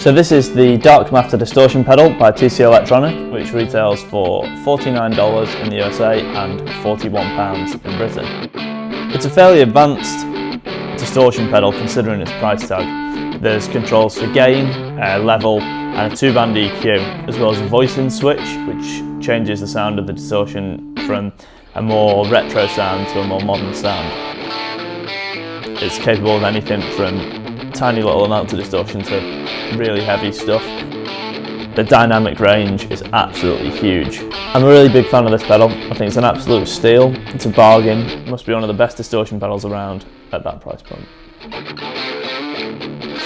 So this is the Dark Matter distortion pedal by TC-Electronic, which retails for $49 in the USA and £41 in Britain. It's a fairly advanced distortion pedal considering its price tag. There's controls for gain, level and a 2-band EQ, as well as a voicing switch which changes the sound of the distortion from a more retro sound to a more modern sound. It's capable of anything from tiny little amounts of distortion to really heavy stuff. The dynamic range is absolutely huge. I'm a really big fan of this pedal. I think it's an absolute steal. It's a bargain. It must be one of the best distortion pedals around at that price point.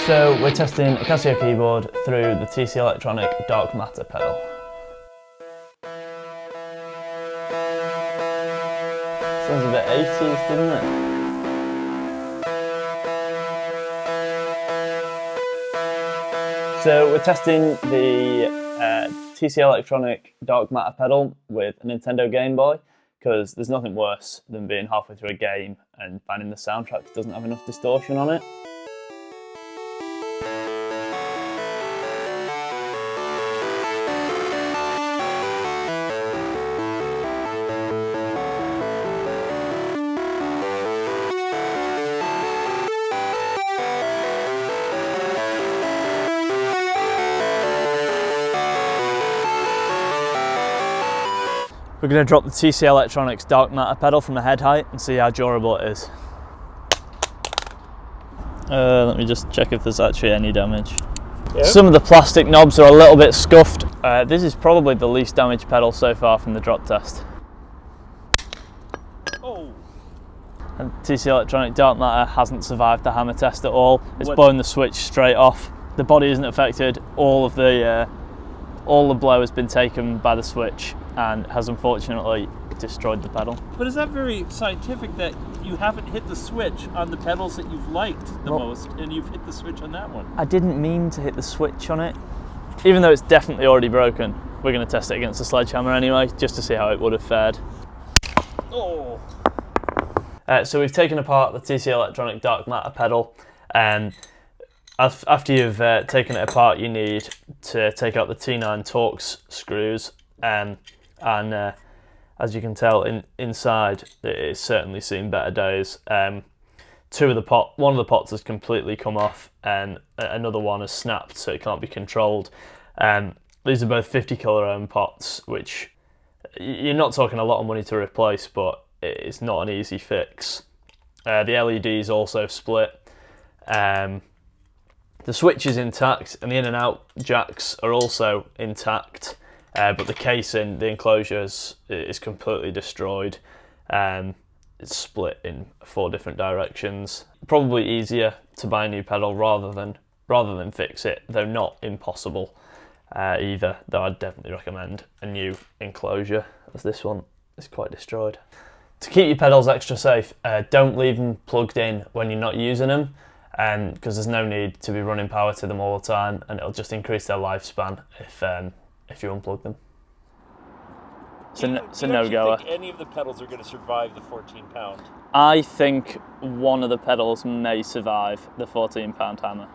So we're testing a Casio keyboard through the TC-Electronic Dark Matter pedal. Sounds a bit 80s, doesn't it? So we're testing the TC-Electronic Dark Matter pedal with a Nintendo Game Boy, because there's nothing worse than being halfway through a game and finding the soundtrack doesn't have enough distortion on it. We're going to drop the TC-Electronics Dark Matter pedal from the head height and see how durable it is. Let me just check if there's actually any damage. Yep. Some of the plastic knobs are a little bit scuffed. This is probably the least damaged pedal so far from the drop test. Oh. And TC-Electronic Dark Matter hasn't survived the hammer test at all. It's blown the switch straight off. The body isn't affected. All the blow has been taken by the switch and has unfortunately destroyed the pedal. But is that very scientific that you haven't hit the switch on the pedals that you've liked the most, and you've hit the switch on that one? I didn't mean to hit the switch on it. Even though it's definitely already broken, we're going to test it against the Sledgehammer anyway, just to see how it would have fared. Oh. So we've taken apart the TC-Electronic Dark Matter pedal, and after you've taken it apart, you need to take out the T9 Torx screws, and as you can tell inside, it's certainly seen better days. One of the pots has completely come off, and another one has snapped, so it can't be controlled. These are both 50 kilo-ohm pots, which you're not talking a lot of money to replace, but it's not an easy fix. The LEDs also split. The switch is intact, and the in and out jacks are also intact. But the casing, the enclosures, is completely destroyed. It's split in 4 different directions. Probably easier to buy a new pedal rather than fix it, though not impossible either. Though I'd definitely recommend a new enclosure, as this one is quite destroyed. To keep your pedals extra safe, don't leave them plugged in when you're not using them, because there's no need to be running power to them all the time, and it'll just increase their lifespan if you unplug them. It's a no-goer. Do you think any of the pedals are going to survive the 14-pound? I think one of the pedals may survive the 14-pound hammer.